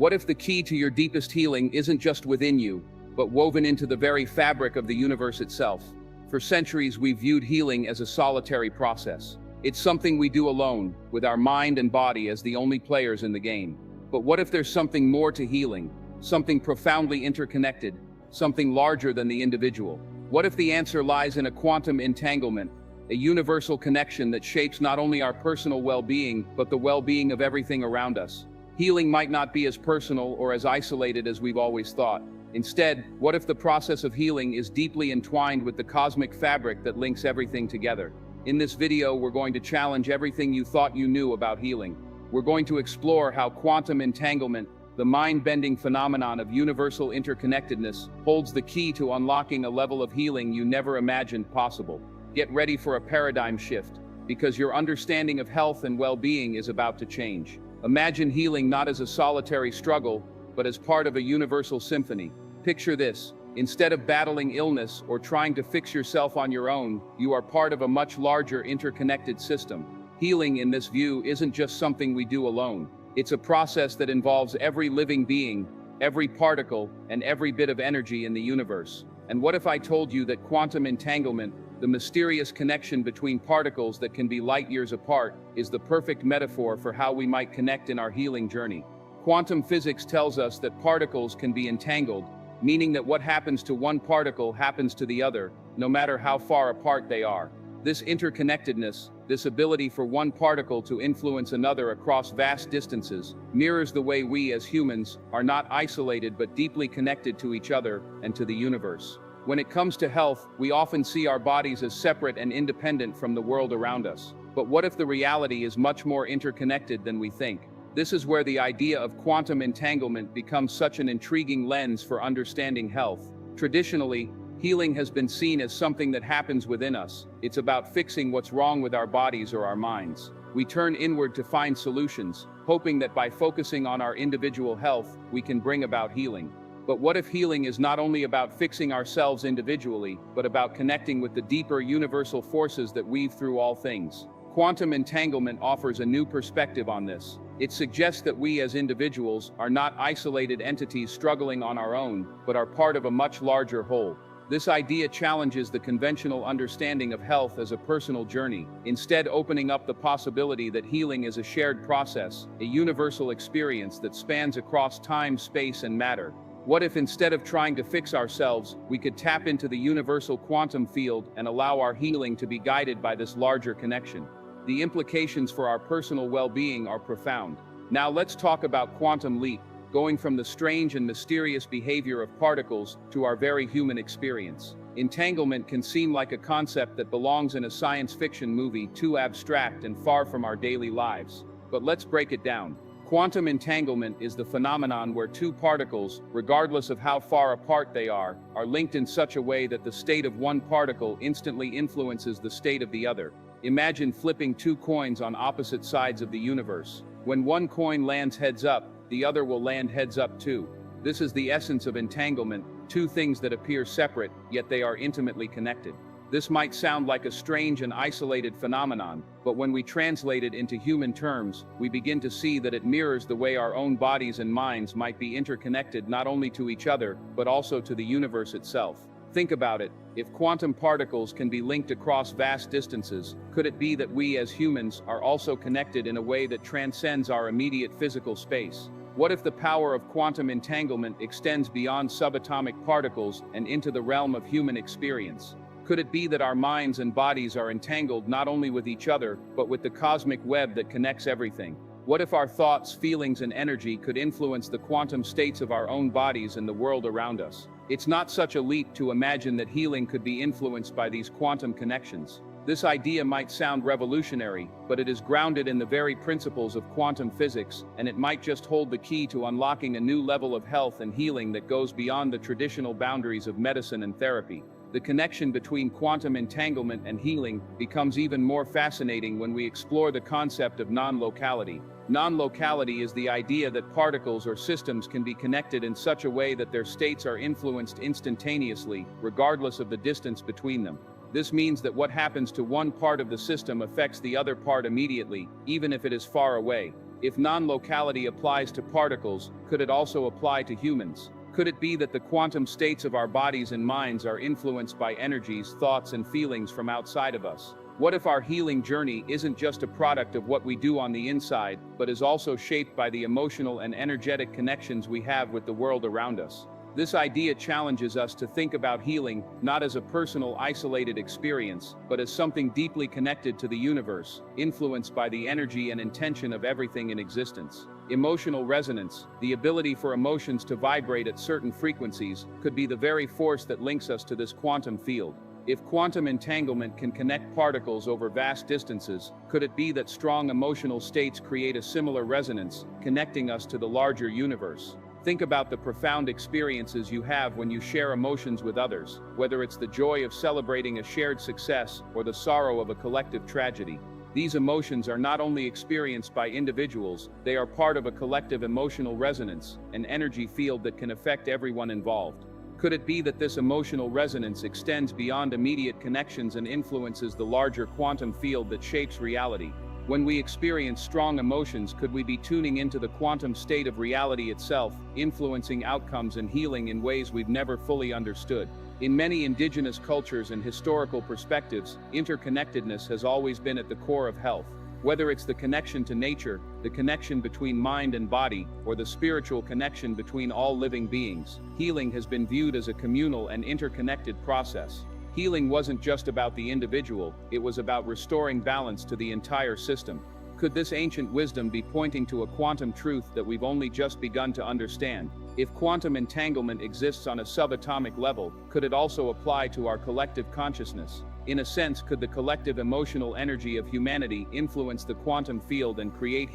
What if the key to your deepest healing isn't just within you, but woven into the very fabric of the universe itself? For centuries, we've viewed healing as a solitary process. It's something we do alone, with our mind and body as the only players in the game. But what if there's something more to healing? Something profoundly interconnected, something larger than the individual? What if the answer lies in a quantum entanglement, a universal connection that shapes not only our personal well-being, but the well-being of everything around us? Healing might not be as personal or as isolated as we've always thought. Instead, what if the process of healing is deeply entwined with the cosmic fabric that links everything together? In this video, we're going to challenge everything you thought you knew about healing. We're going to explore how quantum entanglement, the mind-bending phenomenon of universal interconnectedness, holds the key to unlocking a level of healing you never imagined possible. Get ready for a paradigm shift, because your understanding of health and well-being is about to change. Imagine healing not as a solitary struggle, but as part of a universal symphony. Picture this: instead of battling illness or trying to fix yourself on your own, you are part of a much larger interconnected system. Healing in this view isn't just something we do alone. It's a process that involves every living being, every particle, and every bit of energy in the universe. And what if I told you that quantum entanglement, the mysterious connection between particles that can be light years apart, is the perfect metaphor for how we might connect in our healing journey? Quantum physics tells us that particles can be entangled, meaning that what happens to one particle happens to the other, no matter how far apart they are. This interconnectedness, this ability for one particle to influence another across vast distances, mirrors the way we as humans are not isolated but deeply connected to each other and to the universe. When it comes to health, we often see our bodies as separate and independent from the world around us. But what if the reality is much more interconnected than we think? This is where the idea of quantum entanglement becomes such an intriguing lens for understanding health. Traditionally, healing has been seen as something that happens within us. It's about fixing what's wrong with our bodies or our minds. We turn inward to find solutions, hoping that by focusing on our individual health, we can bring about healing. But what if healing is not only about fixing ourselves individually, but about connecting with the deeper universal forces that weave through all things? Quantum entanglement offers a new perspective on this. It suggests that we as individuals are not isolated entities struggling on our own, but are part of a much larger whole. This idea challenges the conventional understanding of health as a personal journey, instead opening up the possibility that healing is a shared process, a universal experience that spans across time, space, and matter. What if instead of trying to fix ourselves, we could tap into the universal quantum field and allow our healing to be guided by this larger connection? The implications for our personal well-being are profound. Now let's talk about quantum leap, going from the strange and mysterious behavior of particles to our very human experience. Entanglement can seem like a concept that belongs in a science fiction movie, too abstract and far from our daily lives. But let's break it down. Quantum entanglement is the phenomenon where two particles, regardless of how far apart they are linked in such a way that the state of one particle instantly influences the state of the other. Imagine flipping two coins on opposite sides of the universe. When one coin lands heads up, the other will land heads up too. This is the essence of entanglement, two things that appear separate, yet they are intimately connected. This might sound like a strange and isolated phenomenon, but when we translate it into human terms, we begin to see that it mirrors the way our own bodies and minds might be interconnected not only to each other, but also to the universe itself. Think about it. If quantum particles can be linked across vast distances, could it be that we as humans are also connected in a way that transcends our immediate physical space? What if the power of quantum entanglement extends beyond subatomic particles and into the realm of human experience? Could it be that our minds and bodies are entangled not only with each other, but with the cosmic web that connects everything? What if our thoughts, feelings, and energy could influence the quantum states of our own bodies and the world around us? It's not such a leap to imagine that healing could be influenced by these quantum connections. This idea might sound revolutionary, but it is grounded in the very principles of quantum physics, and it might just hold the key to unlocking a new level of health and healing that goes beyond the traditional boundaries of medicine and therapy. The connection between quantum entanglement and healing becomes even more fascinating when we explore the concept of non-locality. Non-locality is the idea that particles or systems can be connected in such a way that their states are influenced instantaneously, regardless of the distance between them. This means that what happens to one part of the system affects the other part immediately, even if it is far away. If non-locality applies to particles, could it also apply to humans? Could it be that the quantum states of our bodies and minds are influenced by energies, thoughts, and feelings from outside of us? What if our healing journey isn't just a product of what we do on the inside, but is also shaped by the emotional and energetic connections we have with the world around us? This idea challenges us to think about healing not as a personal, isolated experience, but as something deeply connected to the universe, influenced by the energy and intention of everything in existence. Emotional resonance, the ability for emotions to vibrate at certain frequencies, could be the very force that links us to this quantum field. If quantum entanglement can connect particles over vast distances, could it be that strong emotional states create a similar resonance, connecting us to the larger universe? Think about the profound experiences you have when you share emotions with others, whether it's the joy of celebrating a shared success or the sorrow of a collective tragedy. These emotions are not only experienced by individuals, they are part of a collective emotional resonance, an energy field that can affect everyone involved. Could it be that this emotional resonance extends beyond immediate connections and influences the larger quantum field that shapes reality? When we experience strong emotions, could we be tuning into the quantum state of reality itself, influencing outcomes and healing in ways we've never fully understood? In many indigenous cultures and historical perspectives, interconnectedness has always been at the core of health. Whether it's the connection to nature, the connection between mind and body, or the spiritual connection between all living beings, healing has been viewed as a communal and interconnected process. Healing wasn't just about the individual, it was about restoring balance to the entire system. Could this ancient wisdom be pointing to a quantum truth that we've only just begun to understand? If quantum entanglement exists on a subatomic level, could it also apply to our collective consciousness? In a sense, could the collective emotional energy of humanity influence the quantum field and create